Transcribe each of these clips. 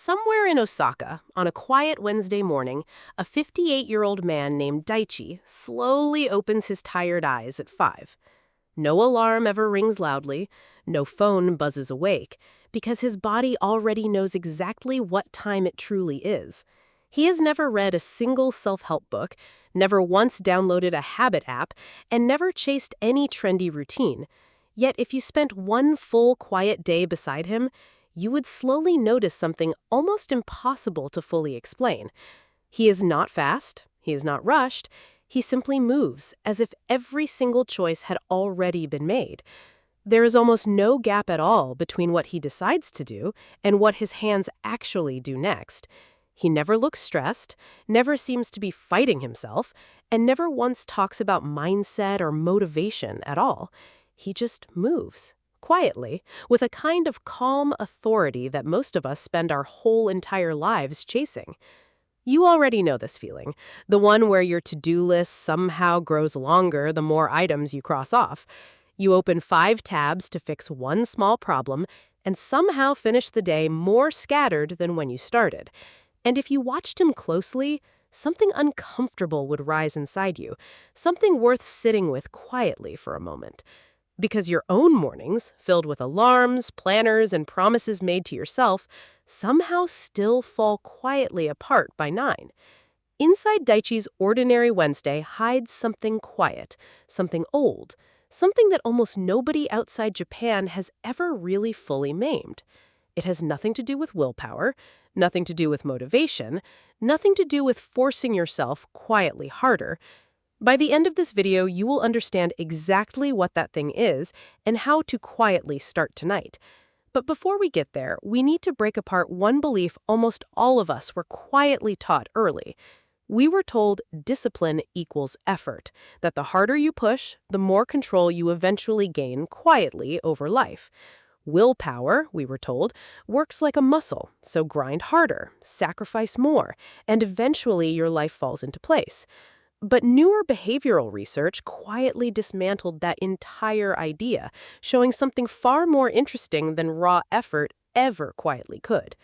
Somewhere in Osaka, on a quiet Wednesday morning, a 58-year-old man named Daichi slowly opens his tired eyes at 5. No alarm ever rings loudly, no phone buzzes awake, because his body already knows exactly what time it truly is. He has never read a single self-help book, never once downloaded a habit app, and never chased any trendy routine. Yet if you spent one full quiet day beside him, you would slowly notice something almost impossible to fully explain. He is not fast, he is not rushed, he simply moves, as if every single choice had already been made. There is almost no gap at all between what he decides to do and what his hands actually do next. He never looks stressed, never seems to be fighting himself, and never once talks about mindset or motivation at all. He just moves. Quietly, with a kind of calm authority that most of us spend our whole entire lives chasing. You already know this feeling, the one where your to-do list somehow grows longer the more items you cross off. You open 5 tabs to fix one small problem and somehow finish the day more scattered than when you started. And if you watched him closely, something uncomfortable would rise inside you, something worth sitting with quietly for a moment. Because your own mornings, filled with alarms, planners, and promises made to yourself, somehow still fall quietly apart by 9. Inside Daichi's ordinary Wednesday hides something quiet, something old, something that almost nobody outside Japan has ever really fully named. It has nothing to do with willpower, nothing to do with motivation, nothing to do with forcing yourself quietly harder. By the end of this video, you will understand exactly what that thing is and how to quietly start tonight. But before we get there, we need to break apart one belief almost all of us were quietly taught early. We were told discipline equals effort, that the harder you push, the more control you eventually gain quietly over life. Willpower, we were told, works like a muscle, so grind harder, sacrifice more, and eventually your life falls into place. But newer behavioral research quietly dismantled that entire idea, showing something far more interesting than raw effort ever quietly could.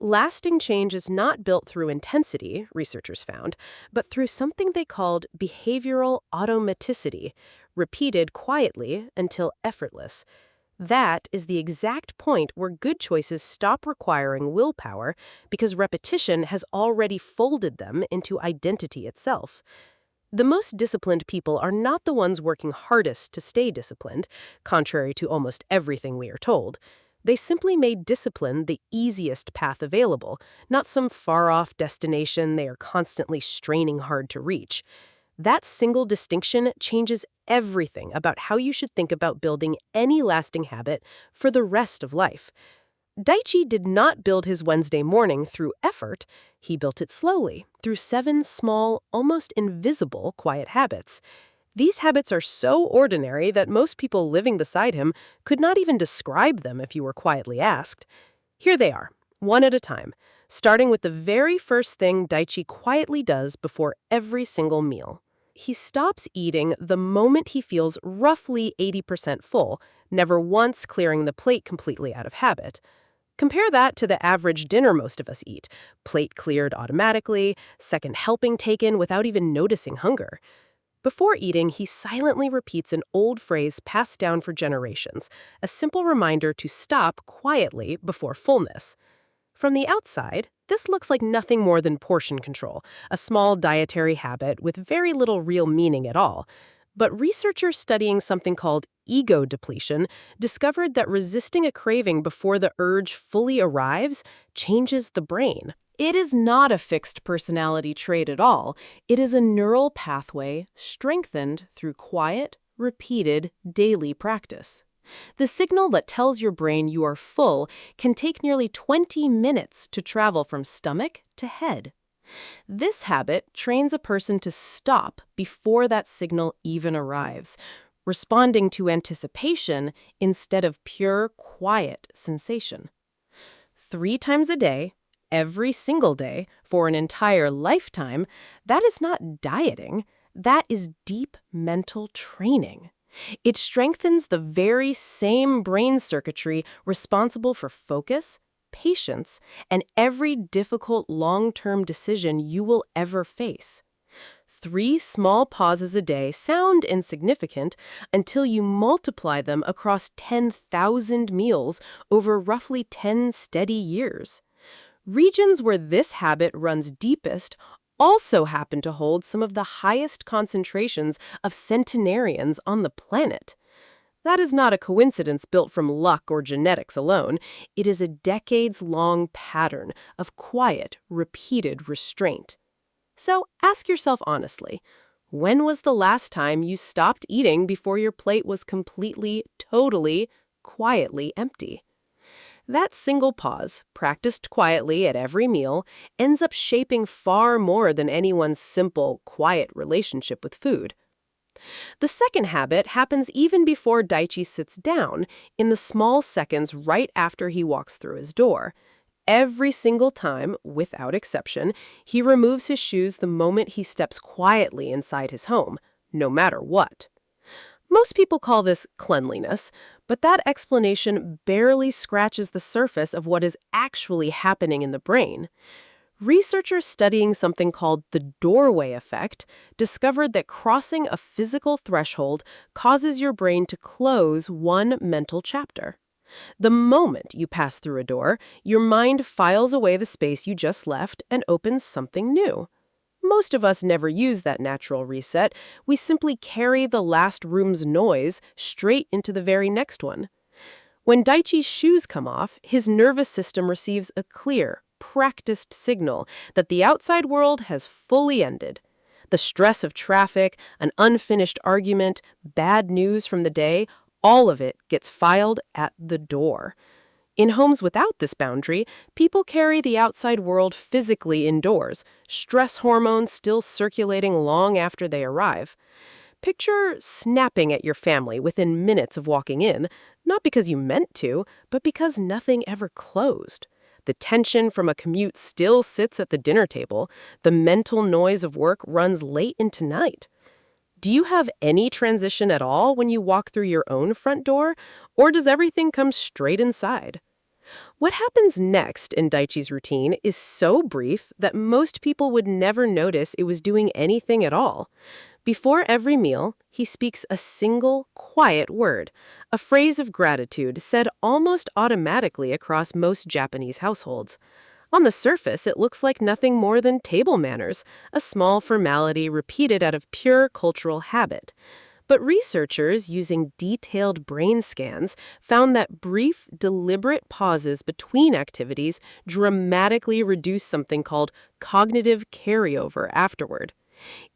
Lasting change is not built through intensity, researchers found, but through something they called behavioral automaticity, repeated quietly until effortless. That is the exact point where good choices stop requiring willpower because repetition has already folded them into identity itself. The most disciplined people are not the ones working hardest to stay disciplined, contrary to almost everything we are told. They simply made discipline the easiest path available, not some far-off destination they are constantly straining hard to reach. That single distinction changes everything about how you should think about building any lasting habit for the rest of life. Daichi did not build his Wednesday morning through effort. He built it slowly, through 7 small, almost invisible quiet habits. These habits are so ordinary that most people living beside him could not even describe them if you were quietly asked. Here they are, one at a time, starting with the very first thing Daichi quietly does before every single meal. He stops eating the moment he feels roughly 80% full, never once clearing the plate completely out of habit. Compare that to the average dinner most of us eat, plate cleared automatically, second helping taken without even noticing hunger. Before eating, he silently repeats an old phrase passed down for generations, a simple reminder to stop quietly before fullness. From the outside, this looks like nothing more than portion control, a small dietary habit with very little real meaning at all. But researchers studying something called ego depletion discovered that resisting a craving before the urge fully arrives changes the brain. It is not a fixed personality trait at all. It is a neural pathway strengthened through quiet, repeated, daily practice. The signal that tells your brain you are full can take nearly 20 minutes to travel from stomach to head. This habit trains a person to stop before that signal even arrives, responding to anticipation instead of pure, quiet sensation. 3 times a day, every single day, for an entire lifetime, that is not dieting, that is deep mental training. It strengthens the very same brain circuitry responsible for focus, patience, and every difficult long-term decision you will ever face. 3 small pauses a day sound insignificant until you multiply them across 10,000 meals over roughly 10 steady years. Regions where this habit runs deepest also happen to hold some of the highest concentrations of centenarians on the planet. That is not a coincidence built from luck or genetics alone. It is a decades-long pattern of quiet, repeated restraint. So ask yourself honestly, when was the last time you stopped eating before your plate was completely, totally, quietly empty? That single pause, practiced quietly at every meal, ends up shaping far more than anyone's simple, quiet relationship with food. The second habit happens even before Daichi sits down, in the small seconds right after he walks through his door. Every single time, without exception, he removes his shoes the moment he steps quietly inside his home, no matter what. Most people call this cleanliness, but that explanation barely scratches the surface of what is actually happening in the brain. Researchers studying something called the doorway effect discovered that crossing a physical threshold causes your brain to close one mental chapter. The moment you pass through a door, your mind files away the space you just left and opens something new. Most of us never use that natural reset. We simply carry the last room's noise straight into the very next one. When Daichi's shoes come off, his nervous system receives a clear, practiced signal that the outside world has fully ended. The stress of traffic, an unfinished argument, bad news from the day, all of it gets filed at the door. In homes without this boundary, people carry the outside world physically indoors, stress hormones still circulating long after they arrive. Picture snapping at your family within minutes of walking in, not because you meant to, but because nothing ever closed. The tension from a commute still sits at the dinner table. The mental noise of work runs late into night. Do you have any transition at all when you walk through your own front door, or does everything come straight inside? What happens next in Daichi's routine is so brief that most people would never notice it was doing anything at all. Before every meal, he speaks a single, quiet word, a phrase of gratitude said almost automatically across most Japanese households. On the surface, it looks like nothing more than table manners, a small formality repeated out of pure cultural habit. But researchers using detailed brain scans found that brief, deliberate pauses between activities dramatically reduce something called cognitive carryover afterward.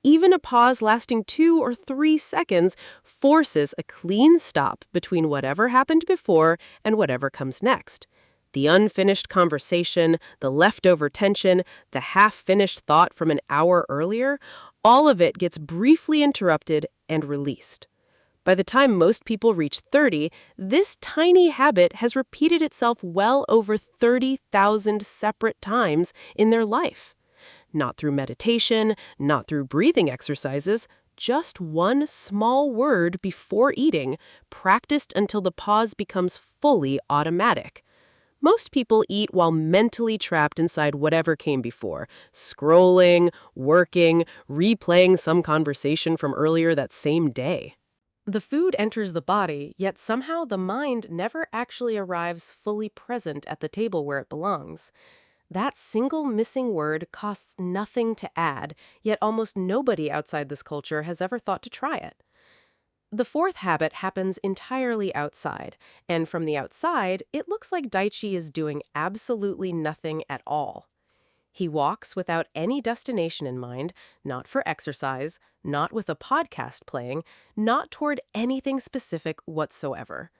Even a pause lasting 2 or 3 seconds forces a clean stop between whatever happened before and whatever comes next. The unfinished conversation, the leftover tension, the half-finished thought from an hour earlier, all of it gets briefly interrupted and released. By the time most people reach 30, this tiny habit has repeated itself well over 30,000 separate times in their life. Not through meditation, not through breathing exercises, just one small word before eating, practiced until the pause becomes fully automatic. Most people eat while mentally trapped inside whatever came before, scrolling, working, replaying some conversation from earlier that same day. The food enters the body, yet somehow the mind never actually arrives fully present at the table where it belongs. That single missing word costs nothing to add, yet almost nobody outside this culture has ever thought to try it. The fourth habit happens entirely outside, and from the outside, it looks like Daichi is doing absolutely nothing at all. He walks without any destination in mind, not for exercise, not with a podcast playing, not toward anything specific whatsoever.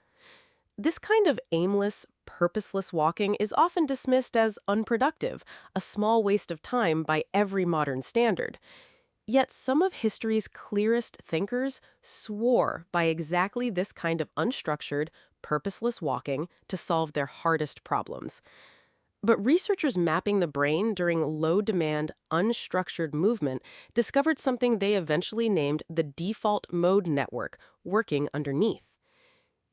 This kind of aimless, purposeless walking is often dismissed as unproductive, a small waste of time by every modern standard. Yet some of history's clearest thinkers swore by exactly this kind of unstructured, purposeless walking to solve their hardest problems. But researchers mapping the brain during low-demand, unstructured movement discovered something they eventually named the default mode network working underneath.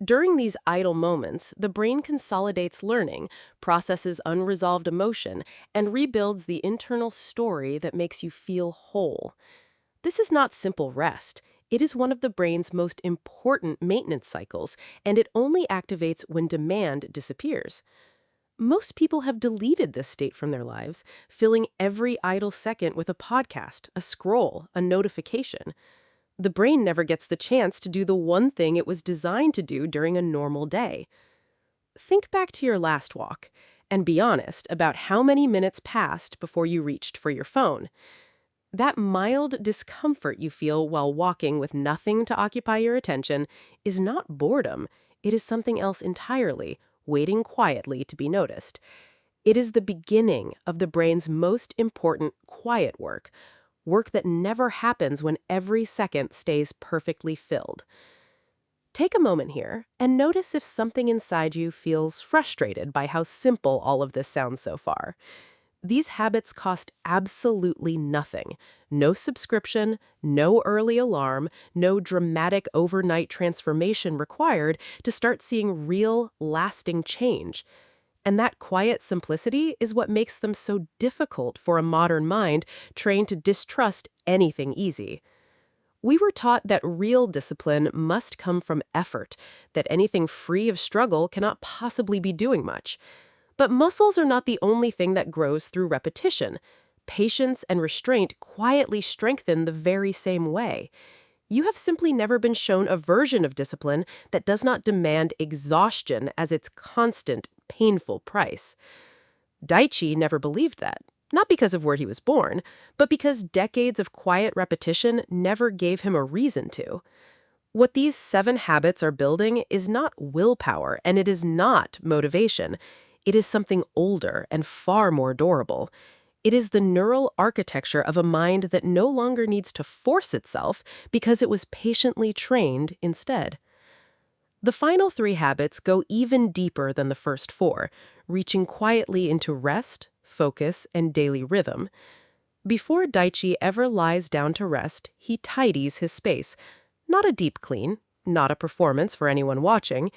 During these idle moments, the brain consolidates learning, processes unresolved emotion, and rebuilds the internal story that makes you feel whole. This is not simple rest. It is one of the brain's most important maintenance cycles, and it only activates when demand disappears. Most people have deleted this state from their lives, filling every idle second with a podcast, a scroll, a notification. The brain never gets the chance to do the one thing it was designed to do during a normal day. Think back to your last walk and be honest about how many minutes passed before you reached for your phone. That mild discomfort you feel while walking with nothing to occupy your attention is not boredom. It is something else entirely, waiting quietly to be noticed. It is the beginning of the brain's most important quiet work that never happens when every second stays perfectly filled. Take a moment here and notice if something inside you feels frustrated by how simple all of this sounds so far. These habits cost absolutely nothing. No subscription, no early alarm, no dramatic overnight transformation required to start seeing real, lasting change. And that quiet simplicity is what makes them so difficult for a modern mind trained to distrust anything easy. We were taught that real discipline must come from effort, that anything free of struggle cannot possibly be doing much. But muscles are not the only thing that grows through repetition. Patience and restraint quietly strengthen the very same way. You have simply never been shown a version of discipline that does not demand exhaustion as its constant, painful price. Daichi never believed that, not because of where he was born, but because decades of quiet repetition never gave him a reason to. What these 7 habits are building is not willpower, and it is not motivation. It is something older and far more durable. It is the neural architecture of a mind that no longer needs to force itself because it was patiently trained instead. The final 3 habits go even deeper than the first 4, reaching quietly into rest, focus, and daily rhythm. Before Daichi ever lies down to rest, he tidies his space. Not a deep clean, not a performance for anyone watching.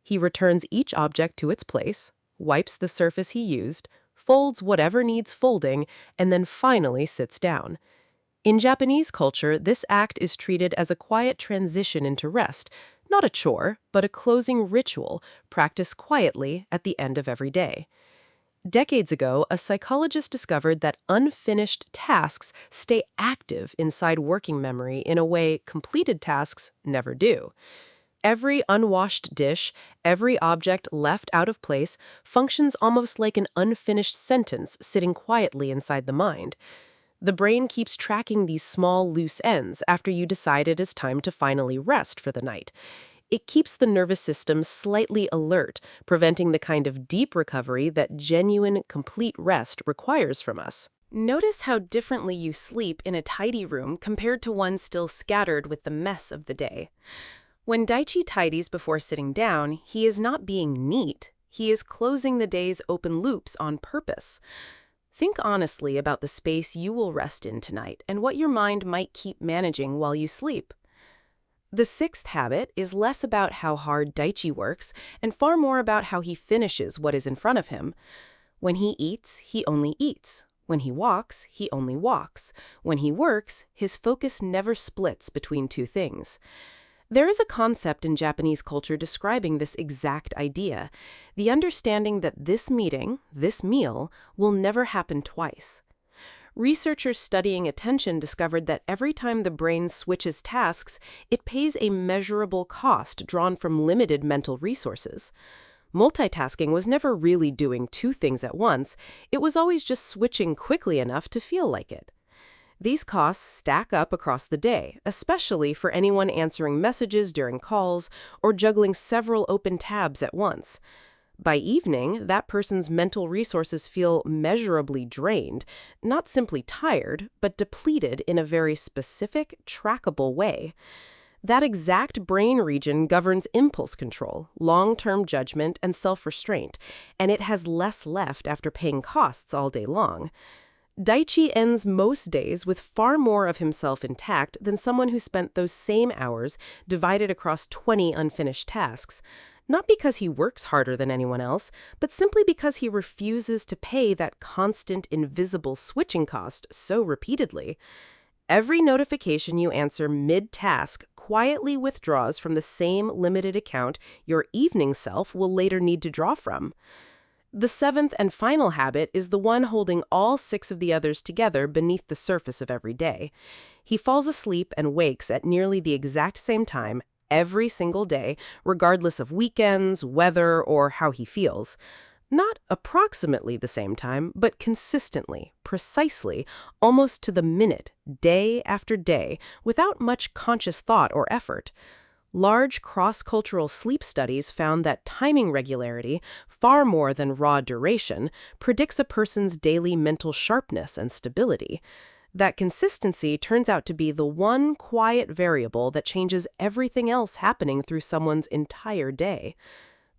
He returns each object to its place, wipes the surface he used, folds whatever needs folding, and then finally sits down. In Japanese culture, this act is treated as a quiet transition into rest, not a chore, but a closing ritual practiced quietly at the end of every day. Decades ago, a psychologist discovered that unfinished tasks stay active inside working memory in a way completed tasks never do. Every unwashed dish, every object left out of place, functions almost like an unfinished sentence sitting quietly inside the mind. The brain keeps tracking these small, loose ends after you decide it is time to finally rest for the night. It keeps the nervous system slightly alert, preventing the kind of deep recovery that genuine, complete rest requires from us. Notice how differently you sleep in a tidy room compared to one still scattered with the mess of the day. When Daichi tidies before sitting down, he is not being neat. He is closing the day's open loops on purpose. Think honestly about the space you will rest in tonight and what your mind might keep managing while you sleep. The 6th habit is less about how hard Daichi works and far more about how he finishes what is in front of him. When he eats, he only eats. When he walks, he only walks. When he works, his focus never splits between 2 things. There is a concept in Japanese culture describing this exact idea, the understanding that this meeting, this meal, will never happen twice. Researchers studying attention discovered that every time the brain switches tasks, it pays a measurable cost drawn from limited mental resources. Multitasking was never really doing 2 things at once, it was always just switching quickly enough to feel like it. These costs stack up across the day, especially for anyone answering messages during calls or juggling several open tabs at once. By evening, that person's mental resources feel measurably drained, not simply tired, but depleted in a very specific, trackable way. That exact brain region governs impulse control, long-term judgment, and self-restraint, and it has less left after paying costs all day long. Daichi ends most days with far more of himself intact than someone who spent those same hours divided across 20 unfinished tasks, not because he works harder than anyone else, but simply because he refuses to pay that constant, invisible switching cost so repeatedly. Every notification you answer mid-task quietly withdraws from the same limited account your evening self will later need to draw from. The seventh and final habit is the one holding all 6 of the others together beneath the surface of every day. He falls asleep and wakes at nearly the exact same time every single day, regardless of weekends, weather, or how he feels. Not approximately the same time, but consistently, precisely, almost to the minute, day after day, without much conscious thought or effort. Large cross-cultural sleep studies found that timing regularity, far more than raw duration, predicts a person's daily mental sharpness and stability. That consistency turns out to be the one quiet variable that changes everything else happening through someone's entire day.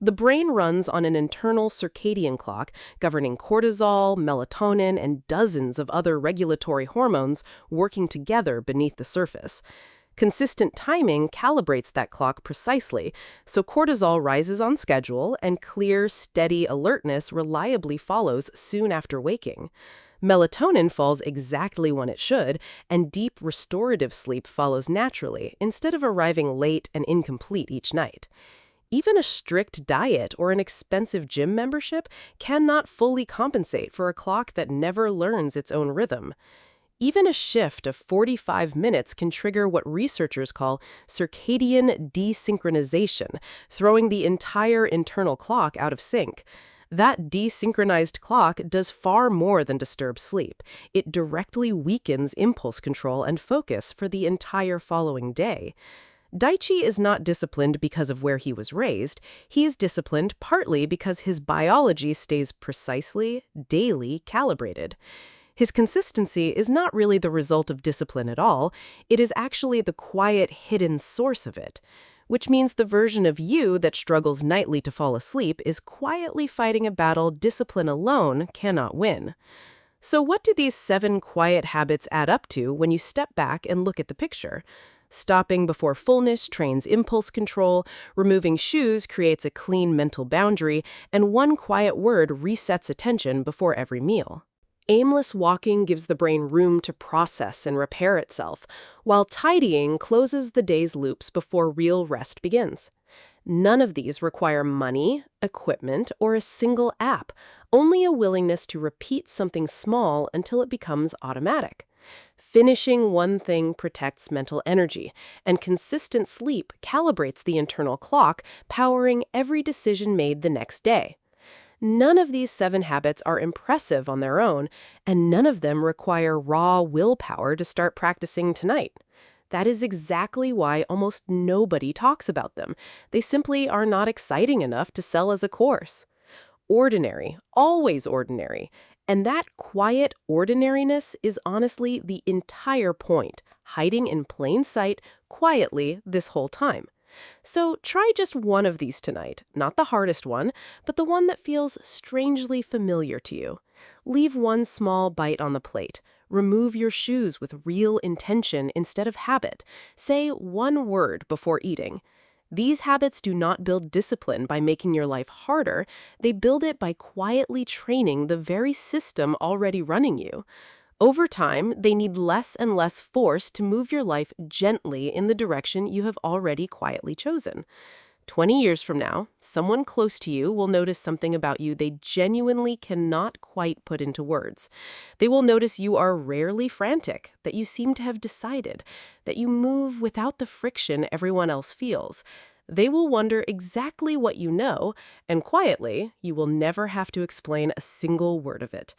The brain runs on an internal circadian clock governing cortisol, melatonin, and dozens of other regulatory hormones working together beneath the surface. Consistent timing calibrates that clock precisely, so cortisol rises on schedule and clear, steady alertness reliably follows soon after waking. Melatonin falls exactly when it should, and deep restorative sleep follows naturally, instead of arriving late and incomplete each night. Even a strict diet or an expensive gym membership cannot fully compensate for a clock that never learns its own rhythm. Even a shift of 45 minutes can trigger what researchers call circadian desynchronization, throwing the entire internal clock out of sync. That desynchronized clock does far more than disturb sleep. It directly weakens impulse control and focus for the entire following day. Daichi is not disciplined because of where he was raised. He is disciplined partly because his biology stays precisely, daily calibrated. His consistency is not really the result of discipline at all. It is actually the quiet, hidden source of it, which means the version of you that struggles nightly to fall asleep is quietly fighting a battle discipline alone cannot win. So what do these 7 quiet habits add up to when you step back and look at the picture? Stopping before fullness trains impulse control, removing shoes creates a clean mental boundary, and one quiet word resets attention before every meal. Aimless walking gives the brain room to process and repair itself, while tidying closes the day's loops before real rest begins. None of these require money, equipment, or a single app, only a willingness to repeat something small until it becomes automatic. Finishing one thing protects mental energy, and consistent sleep calibrates the internal clock, powering every decision made the next day. None of these 7 habits are impressive on their own, and none of them require raw willpower to start practicing tonight. That is exactly why almost nobody talks about them. They simply are not exciting enough to sell as a course. Ordinary, always ordinary. And that quiet ordinariness is honestly the entire point, hiding in plain sight, quietly, this whole time. So try just one of these tonight, not the hardest one, but the one that feels strangely familiar to you. Leave one small bite on the plate. Remove your shoes with real intention instead of habit. Say one word before eating. These habits do not build discipline by making your life harder. They build it by quietly training the very system already running you. Over time, they need less and less force to move your life gently in the direction you have already quietly chosen. 20 years from now, someone close to you will notice something about you they genuinely cannot quite put into words. They will notice you are rarely frantic, that you seem to have decided, that you move without the friction everyone else feels. They will wonder exactly what you know, and quietly, you will never have to explain a single word of it.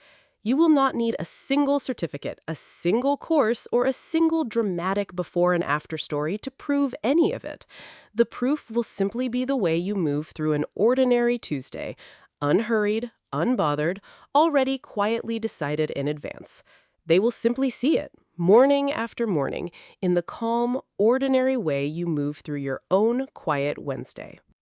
You will not need a single certificate, a single course, or a single dramatic before and after story to prove any of it. The proof will simply be the way you move through an ordinary Tuesday, unhurried, unbothered, already quietly decided in advance. They will simply see it, morning after morning, in the calm, ordinary way you move through your own quiet Wednesday.